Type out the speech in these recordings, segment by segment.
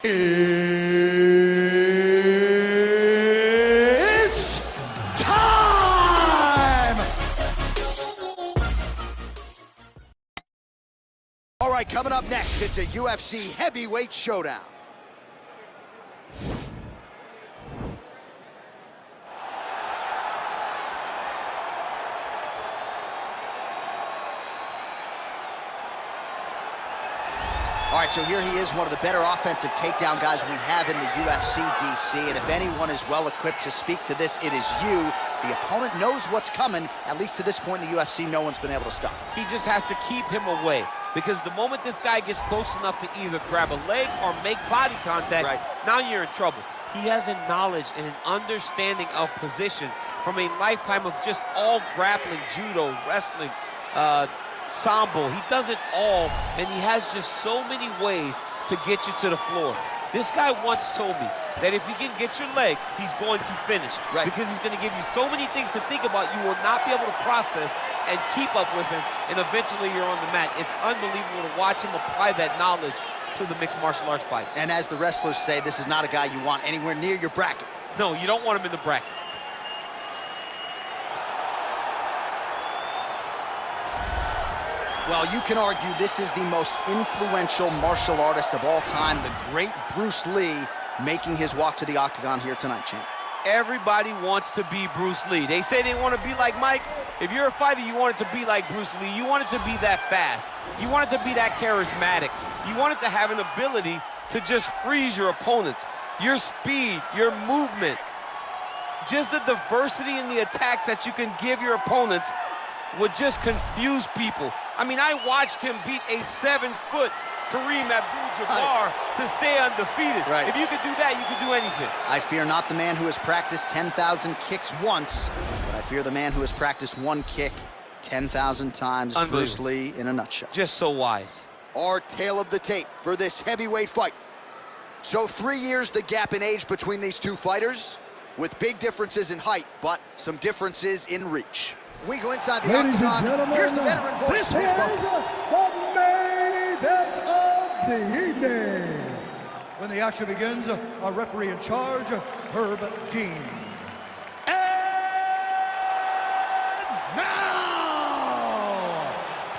It's time! All right, coming up next, it's a UFC heavyweight showdown. All right, so here he is, one of the better offensive takedown guys we have in the UFC, DC. And if anyone is well-equipped to speak to this, it is you. The opponent knows what's coming. At least to this point in the UFC, no one's been able to stop him. He just has to keep him away, because the moment this guy gets close enough to either grab a leg or make body contact, now you're in trouble. He has a knowledge and an understanding of position from a lifetime of just all grappling, judo, wrestling, sambo. He does it all, and he has just so many ways to get you to the floor. This guy once told me that if you can get your leg, he's going to finish. Because he's going to give you so many things to think about, you will not be able to process and keep up with him, and eventually you're on the mat. It's unbelievable to watch him apply that knowledge to the mixed martial arts fights. And as the wrestlers say, this is not a guy you want anywhere near your bracket. No, you don't want him in the bracket. Well, you can argue this is the most influential martial artist of all time, the great Bruce Lee, making his walk to the octagon here tonight, champ. Everybody wants to be Bruce Lee. They say they want to be like Mike. If you're a fighter, you want it to be like Bruce Lee. You want it to be that fast. You want it to be that charismatic. You want it to have an ability to just freeze your opponents. Your speed, your movement, just the diversity in the attacks that you can give your opponents would just confuse people. I mean, I watched him beat a 7-foot Kareem Abdul-Jabbar to stay undefeated. If you could do that, you could do anything. I fear not the man who has practiced 10,000 kicks once, but I fear the man who has practiced one kick 10,000 times. Bruce Lee in a nutshell. Just so wise. Our tale of the tape for this heavyweight fight. So 3 years the gap in age between these two fighters, with big differences in height, but some differences in reach. We go inside the octagon. Here's the veteran voice. This is the main event of the evening. When the action begins, our referee in charge, Herb Dean. And now,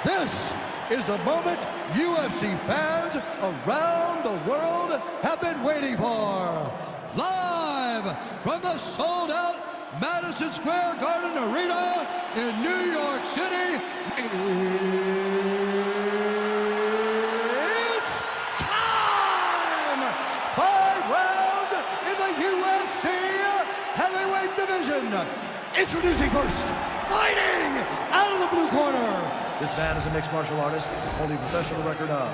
this is the moment UFC fans around the world have been waiting for. Live from the sold-out Madison Square Garden Arena in New York City. It's time! 5 rounds in the UFC heavyweight division. Introducing first, fighting out of the blue corner. This man is a mixed martial artist holding a professional record of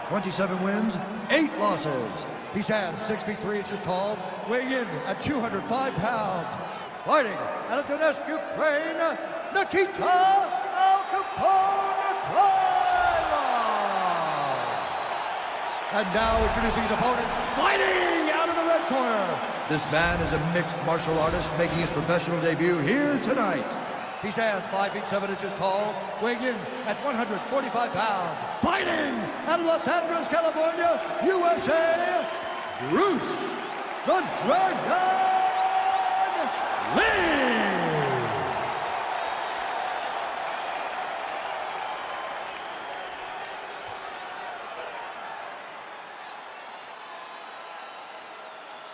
27 wins, 8 losses. He stands 6 feet 3 inches tall, weighing in at 205 pounds. Fighting out of Donetsk, Ukraine, Nikita Krylov. And now introducing his opponent, fighting out of the red corner. This man is a mixed martial artist making his professional debut here tonight. He stands 5 feet 7 inches tall, weighing in at 145 pounds. Fighting out of Los Angeles, California, USA, Bruce the Dragon Lee!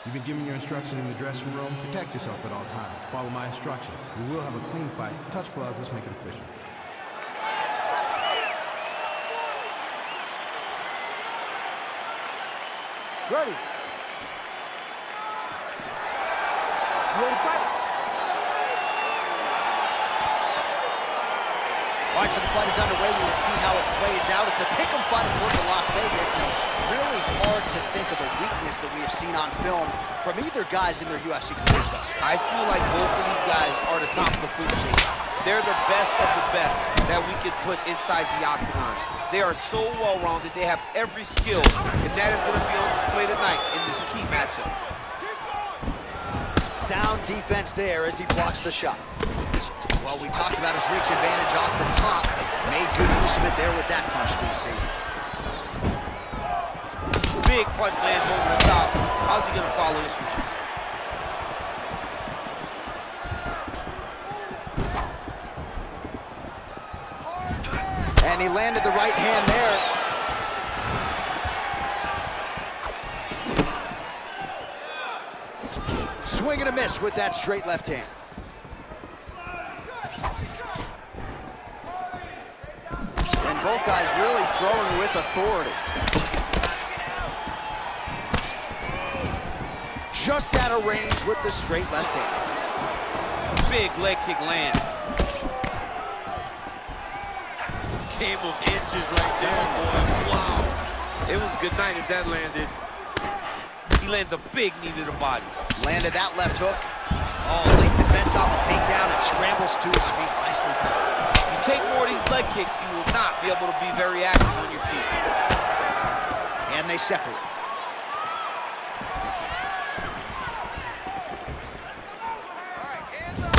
You've been given your instructions in the dressing room. Protect yourself at all times. Follow my instructions. We will have a clean fight. Touch gloves, let's make it official. Ready. You ready to fight? All right, so the fight is underway. We will see how it plays out. It's a pick'em fight according to Las Vegas, and really hard to think of a weakness that we have seen on film from either guys in their UFC careers thus far. I feel like both of these guys are the top of the food chain. They're the best of the best that we could put inside the octagon. They are so well-rounded. They have every skill, and that is going to be on display tonight in this key matchup. Sound defense there as he blocks the shot. Well, we talked about his reach advantage off the top. Made good use of it there with that punch, DC. Big punch lands over the top. How's he gonna follow this one? And he landed the right hand there. Swing and a miss with that straight left hand. And both guys really throwing with authority. Just out of range with the straight left hand. Big leg kick lands. Game of inches right there, boy. Wow. It was good night if that landed. He lands a big knee to the body. Landed that left hook. Oh, late defense on the takedown and scrambles to his feet. Nicely done. You take more of these leg kicks, you will not be able to be very active on your feet. And they separate.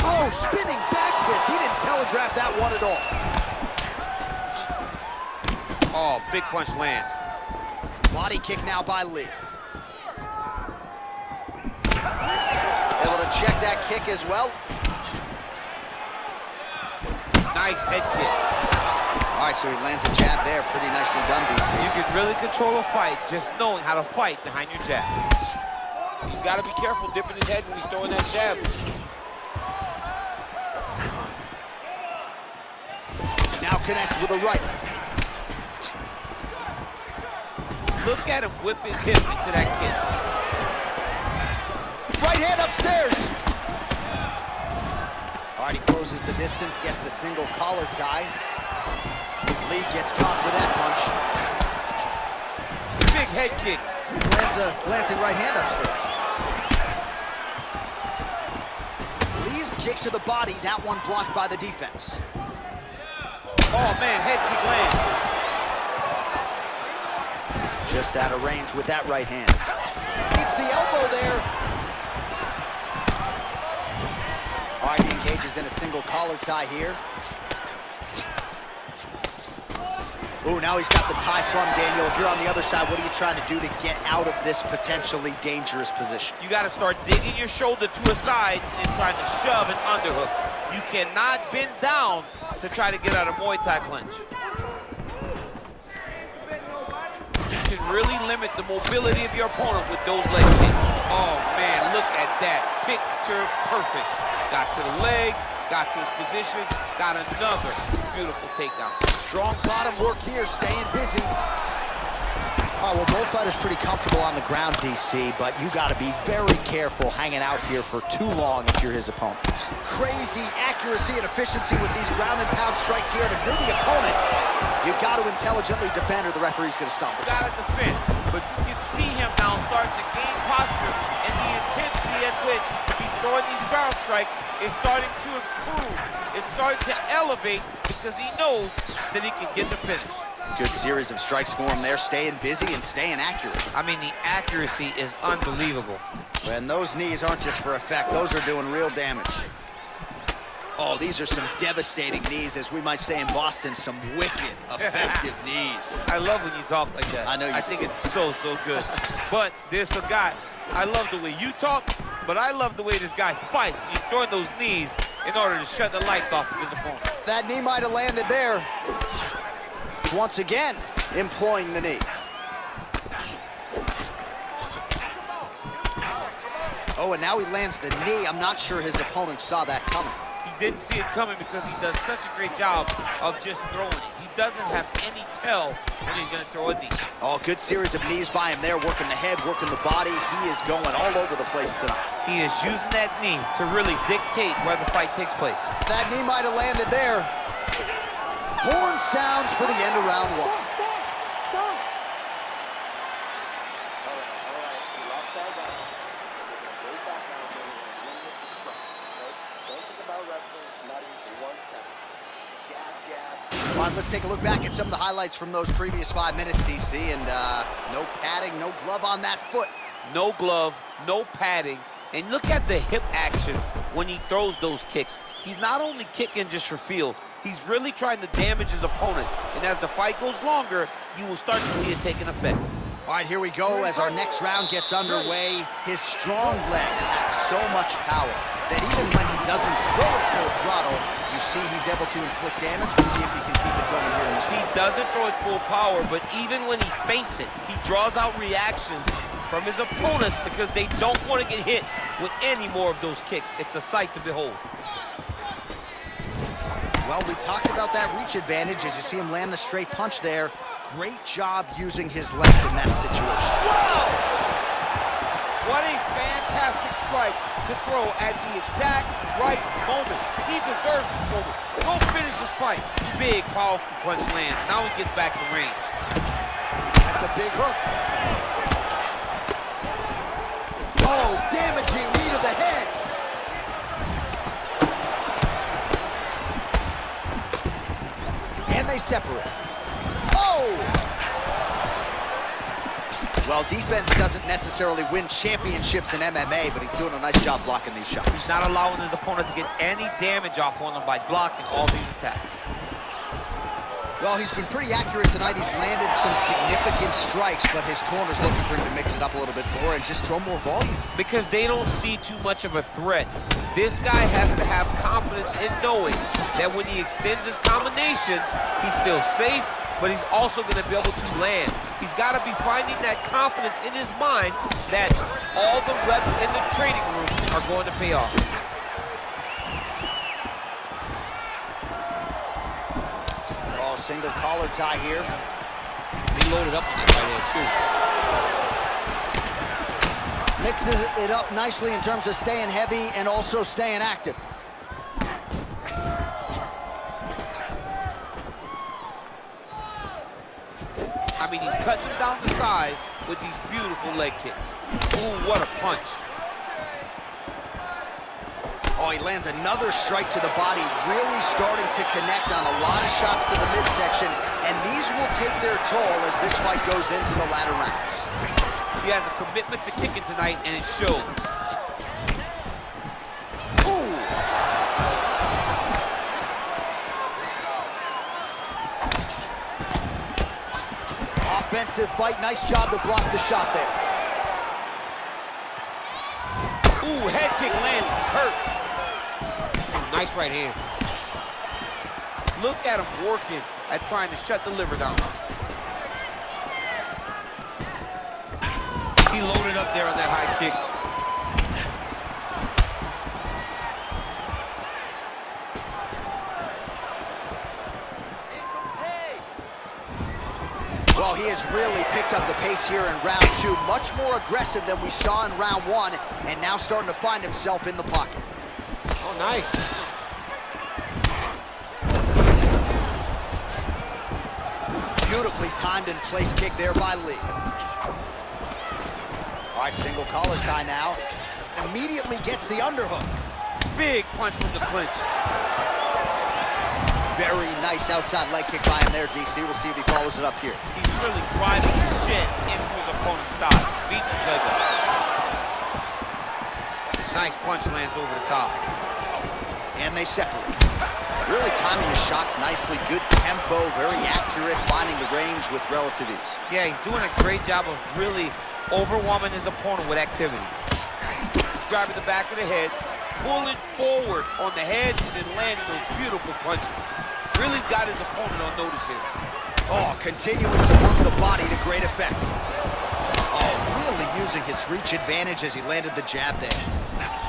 Oh, spinning back fist. He didn't telegraph that one at all. Oh, big punch lands. Body kick now by Lee. Able to check that kick as well. Nice head kick. All right, so he lands a jab there. Pretty nicely done, DC. You can really control a fight just knowing how to fight behind your jab. He's got to be careful dipping his head when he's throwing that jab. Now connects with a right. Look at him whip his hip into that kick. Right hand upstairs. All right, he closes the distance, gets the single collar tie. Lee gets caught with that punch. Big head kick. Lands a glancing right hand upstairs. Lee's kick to the body, that one blocked by the defense. Oh, man, head kick lands. Just out of range with that right hand. Beats the elbow there. All right, he engages in a single collar tie here. Ooh, now he's got the tie plum, Daniel. If you're on the other side, what are you trying to do to get out of this potentially dangerous position? You got to start digging your shoulder to a side and trying to shove an underhook. You cannot bend down to try to get out of Muay Thai clinch. You can really limit the mobility of your opponent with those leg kicks. Oh, man, look at that. Picture perfect. Got to the leg, got to his position, got another beautiful takedown. Strong bottom work here, staying busy. Oh, well, both fighters pretty comfortable on the ground, DC, but you got to be very careful hanging out here for too long if you're his opponent. Crazy accuracy and efficiency with these ground and pound strikes here, and if you're the opponent, you got to intelligently defend or the referee's going to stop it. You got to defend, but you can see him now starting to gain posture, and the intensity at which he's throwing these ground strikes is starting to improve. It's starting to elevate because he knows that he can get the finish. Good series of strikes for him there, staying busy and staying accurate. I mean, the accuracy is unbelievable. And those knees aren't just for effect, those are doing real damage. Oh, these are some devastating knees, as we might say in Boston, some wicked, effective knees. I love when you talk like that. I know you I think it's so, so good. But there's some guy, I love the way you talk, but I love the way this guy fights. He's throwing those knees in order to shut the lights off of his opponent. That knee might have landed there. Once again, employing the knee. Oh, and now he lands the knee. I'm not sure his opponent saw that coming. He didn't see it coming because he does such a great job of just throwing it. He doesn't have any tell when he's going to throw a knee. Oh, good series of knees by him there, working the head, working the body. He is going all over the place tonight. He is using that knee to really dictate where the fight takes place. That knee might have landed there. Horn sounds for the end of round one. Stop! All right, we lost our guy. Go back out there and win this with strike, okay? Don't think about wrestling, not even for 1 second. Jab, jab. All right, let's take a look back at some of the highlights from those previous 5 minutes, DC, and no padding, no glove on that foot. No glove, no padding, and look at the hip action when he throws those kicks. He's not only kicking just for feel, he's really trying to damage his opponent. And as the fight goes longer, you will start to see it taking effect. All right, here we go as our next round gets underway. His strong leg packs so much power that even when he doesn't throw it full throttle, you see he's able to inflict damage. We'll see if he can keep it going here in this round. He doesn't throw it full power, but even when he feints it, he draws out reactions from his opponents because they don't want to get hit with any more of those kicks. It's a sight to behold. Well, we talked about that reach advantage as you see him land the straight punch there. Great job using his length in that situation. Wow! What a fantastic strike to throw at the exact right moment. He deserves this moment. Go finish this fight. Big, powerful punch lands. Now he gets back to range. That's a big hook. Oh, damaging knee to the head. And they separate. Well, defense doesn't necessarily win championships in MMA, but he's doing a nice job blocking these shots. He's not allowing his opponent to get any damage off on him by blocking all these attacks. Well, he's been pretty accurate tonight. He's landed some significant strikes, but his corner's looking for him to mix it up a little bit more and just throw more volume. Because they don't see too much of a threat. This guy has to have confidence in knowing that when he extends his combinations, he's still safe, but he's also going to be able to land. He's got to be finding that confidence in his mind that all the reps in the training room are going to pay off. Oh, single collar tie here. He loaded up on that right hand, too. Mixes it up nicely in terms of staying heavy and also staying active. I mean, he's cutting down the size with these beautiful leg kicks. Ooh, what a punch. Oh, he lands another strike to the body, really starting to connect on a lot of shots to the midsection, and these will take their toll as this fight goes into the latter rounds. He has a commitment to kicking tonight, and it shows. Ooh! Offensive fight, nice job to block the shot there. Ooh, head kick lands, he's hurt. Ooh, nice right hand. Look at him working at trying to shut the liver down. He loaded up there on that high kick. Well, he has really picked up the pace here in round two. Much more aggressive than we saw in round one, and now starting to find himself in the pocket. Oh, nice. Beautifully timed and placed kick there by Lee. All right, single collar tie now. Immediately gets the underhook. Big punch from the clinch. Very nice outside leg kick by him there, DC. We'll see if he follows it up here. He's really driving the shit into his opponent's thigh. Beating his leg up. Nice punch lands over the top. And they separate. Really timing his shots nicely. Good tempo, very accurate, finding the range with relative ease. Yeah, he's doing a great job of really overwhelming his opponent with activity. He's grabbing the back of the head, pulling forward on the head, and then landing those beautiful punches. Really's got his opponent on notice here. Oh, continuing to work the body to great effect. Oh, really using his reach advantage as he landed the jab there. Nice.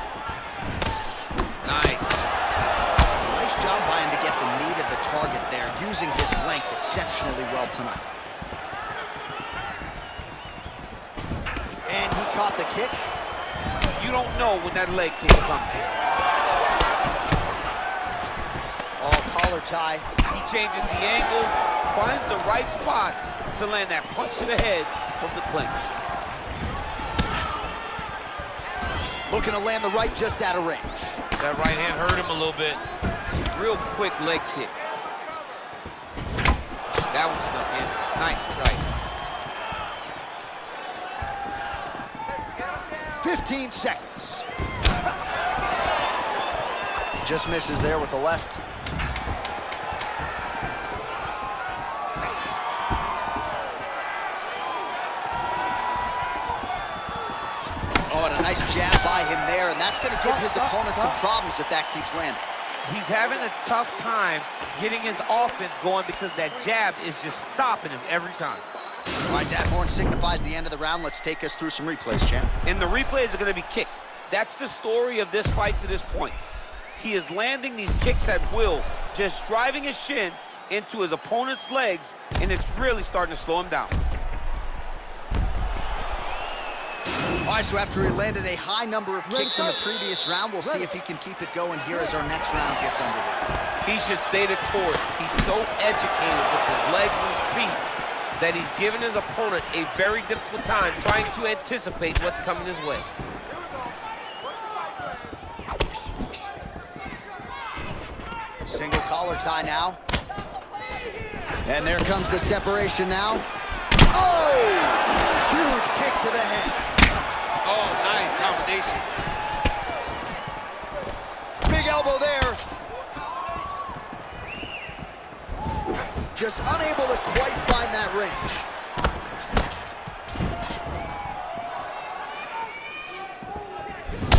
Nice job by him to get the knee to the target there, using his length exceptionally well tonight. And he caught the kick. You don't know when that leg kick is coming. Collar tie. He changes the angle, finds the right spot to land that punch to the head from the clinch. Looking to land the right just out of range. That right hand hurt him a little bit. Real quick leg kick. That one snuck in. Nice strike. 15 seconds. Just misses there with the left. Nice jab by him there, and that's going to give his opponent some problems if that keeps landing. He's having a tough time getting his offense going because that jab is just stopping him every time. All right, that horn signifies the end of the round. Let's take us through some replays, champ. And the replays are going to be kicks. That's the story of this fight to this point. He is landing these kicks at will, just driving his shin into his opponent's legs, and it's really starting to slow him down. All right, so after he landed a high number of kicks in the previous round, we'll see if he can keep it going here as our next round gets underway. He should stay the course. He's so educated with his legs and his feet that he's given his opponent a very difficult time trying to anticipate what's coming his way. Single collar tie now. And there comes the separation now. Oh! Huge kick to the head. Oh, nice combination. Big elbow there. Just unable to quite find that range.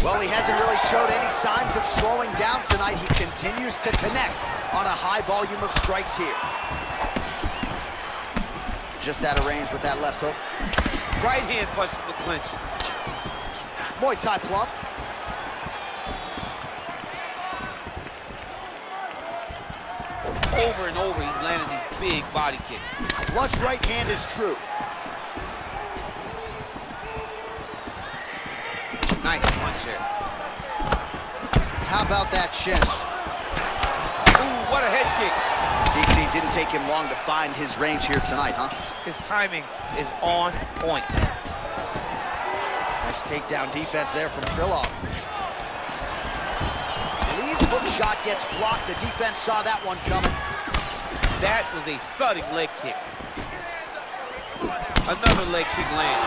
Well, he hasn't really showed any signs of slowing down tonight. He continues to connect on a high volume of strikes here. Just out of range with that left hook. Right hand punch from the clinch. Muay Thai plump. Over and over, he's landing these big body kicks. Flush right hand is true. Nice punch there. How about that shin? Ooh, what a head kick. DC didn't take him long to find his range here tonight, huh? His timing is on point. Nice takedown defense there from Krylov. Lee's hook shot gets blocked. The defense saw that one coming. That was a thudding leg kick. Another leg kick lands.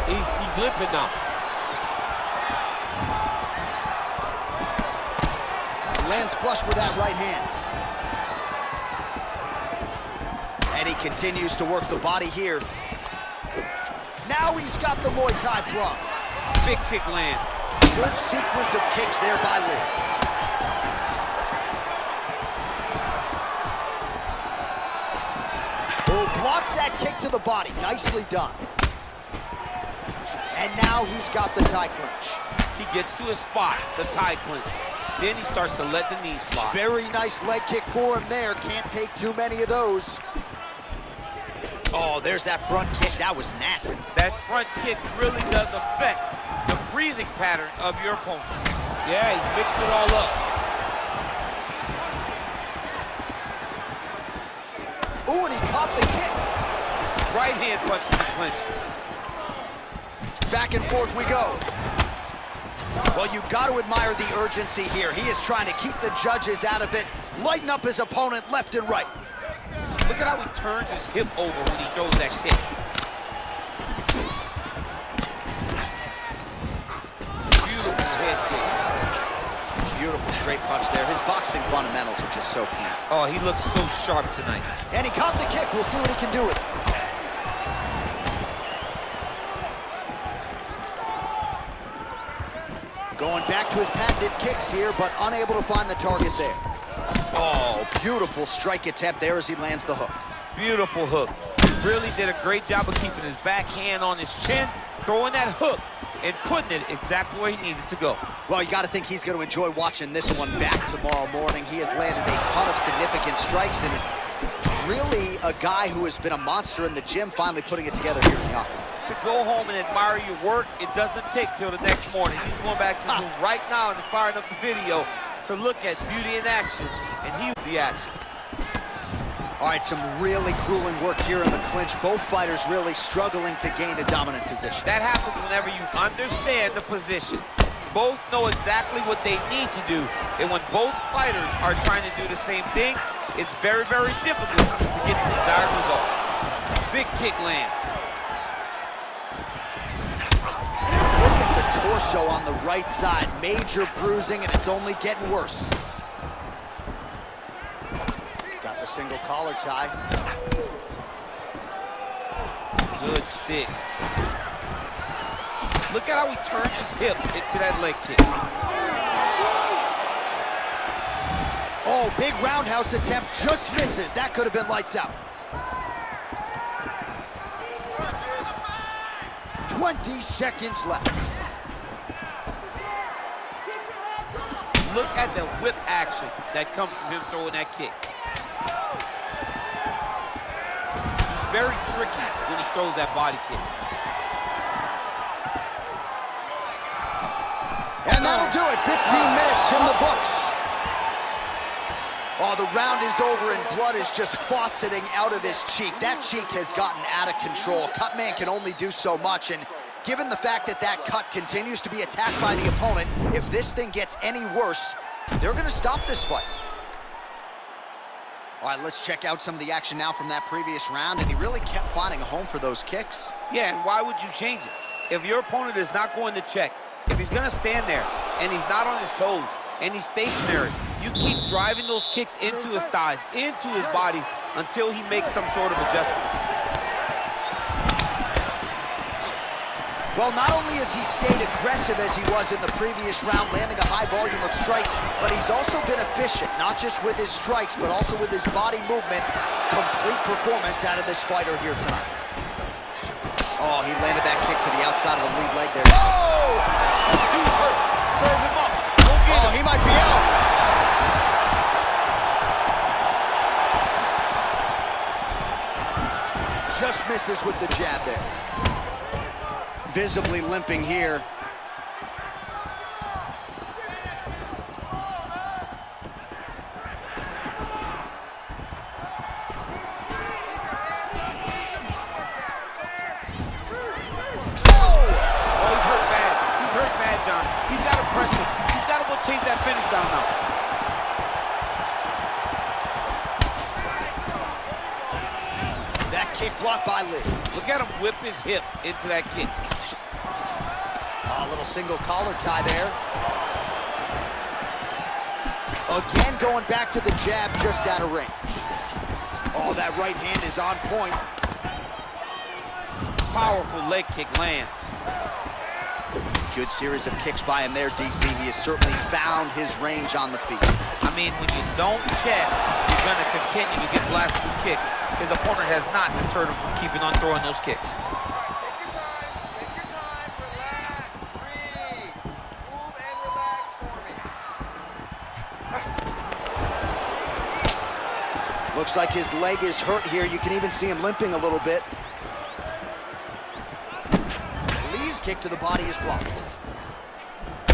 He's limping now. Lands flush with that right hand. And he continues to work the body here. Now he's got the Muay Thai plump. Big kick lands. Good sequence of kicks there by Lee. Oh, blocks that kick to the body. Nicely done. And now he's got the Thai clinch. He gets to a spot, the Thai clinch. Then he starts to let the knees fly. Very nice leg kick for him there. Can't take too many of those. Oh, there's that front kick. That was nasty. That front kick really does affect the breathing pattern of your opponent. Yeah, he's mixing it all up. Ooh, and he caught the kick. Right hand punch to the clinch. Back and forth we go. Well, you got to admire the urgency here. He is trying to keep the judges out of it, lighten up his opponent left and right. Look at how he turns his hip over when he throws that kick. Beautiful head kick. Beautiful straight punch there. His boxing fundamentals are just so keen. Oh, he looks so sharp tonight. And he caught the kick. We'll see what he can do with it. Going back to his patented kicks here, but unable to find the target there. Oh, beautiful strike attempt there as he lands the hook. Beautiful hook. Really did a great job of keeping his back hand on his chin, throwing that hook, and putting it exactly where he needed to go. Well, you got to think he's going to enjoy watching this one back tomorrow morning. He has landed a ton of significant strikes, and really a guy who has been a monster in the gym, finally putting it together here in the octagon. To go home and admire your work, it doesn't take till the next morning. He's going back to the room right now and firing up the video to look at beauty in action, and he will be action. All right, some really grueling work here in the clinch. Both fighters really struggling to gain a dominant position. That happens whenever you understand the position. Both know exactly what they need to do, and when both fighters are trying to do the same thing, it's very, very difficult to get the desired result. Big kick lands. Look at the torso on the right side. Major bruising, and it's only getting worse. Got the single collar tie. Good stick. Look at how he turned his hip into that leg kick. Oh, big roundhouse attempt, just misses. That could have been lights out. 20 seconds left. Look at the whip action that comes from him throwing that kick. He's very tricky when he throws that body kick. And that'll do it. 15 minutes in the books. Oh, the round is over and blood is just fauceting out of his cheek. That cheek has gotten out of control. Cutman can only do so much, and given the fact that that cut continues to be attacked by the opponent, if this thing gets any worse, they're gonna stop this fight. All right, let's check out some of the action now from that previous round, and he really kept finding a home for those kicks. Yeah, and why would you change it? If your opponent is not going to check, if he's gonna stand there and he's not on his toes and he's stationary, you keep driving those kicks into his thighs, into his body, until he makes some sort of adjustment. Well, not only has he stayed aggressive as he was in the previous round, landing a high volume of strikes, but he's also been efficient, not just with his strikes, but also with his body movement. Complete performance out of this fighter here tonight. Oh, he landed that kick to the outside of the lead leg there. Oh! He's hurt. Serve him up. Go get him. He might be out. Just misses with the jab there. Visibly limping here. Chase that finish down now. That kick blocked by Lee. Look at him whip his hip into that kick. Oh, a little single collar tie there. Again, going back to the jab just out of range. Oh, that right hand is on point. Powerful leg kick lands. Good series of kicks by him there, DC. He has certainly found his range on the feet. I mean, when you don't check, you're going to continue to get blasted with kicks. His opponent has not deterred him from keeping on throwing those kicks. Take your time, relax, breathe. Move and relax for me. Looks like his leg is hurt here. You can even see him limping a little bit. Kick to the body is blocked.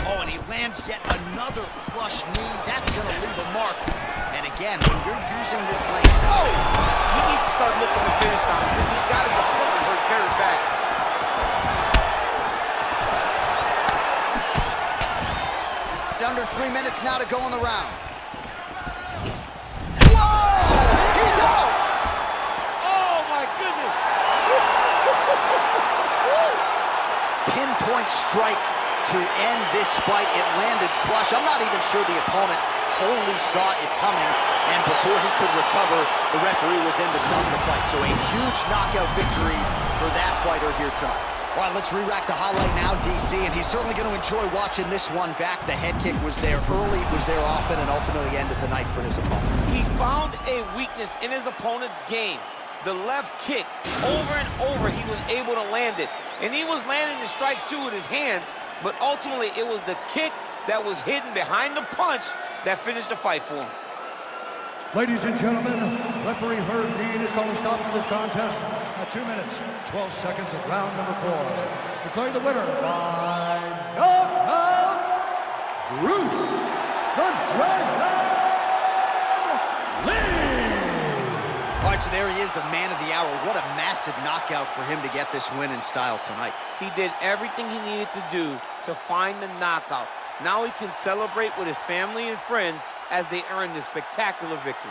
Oh, and he lands yet another flush knee. That's going to leave a mark. And again, when you're using this leg, oh! He needs to start looking to finish now because he's got his opponent hurt very bad. Under 3 minutes now to go in the round. Whoa! He's out! Oh, my goodness! Pinpoint strike to end this fight. It landed flush. I'm not even sure the opponent wholly saw it coming, and before he could recover, the referee was in to stop the fight. So a huge knockout victory for that fighter here tonight. All right, let's re-rack the highlight now, DC, and he's certainly going to enjoy watching this one back. The head kick was there early, was there often, and ultimately ended the night for his opponent. He found a weakness in his opponent's game. The left kick, over and over, he was able to land it. And he was landing the strikes, too, with his hands, but ultimately it was the kick that was hidden behind the punch that finished the fight for him. Ladies and gentlemen, referee Herb Dean is going to stop to this contest at 2 minutes, 12 seconds of round number 4. Declaring the winner by knockout, Bruce the Dragon Lee! All right, so there he is, the man of the hour. What a massive knockout for him to get this win in style tonight. He did everything he needed to do to find the knockout. Now he can celebrate with his family and friends as they earn this spectacular victory.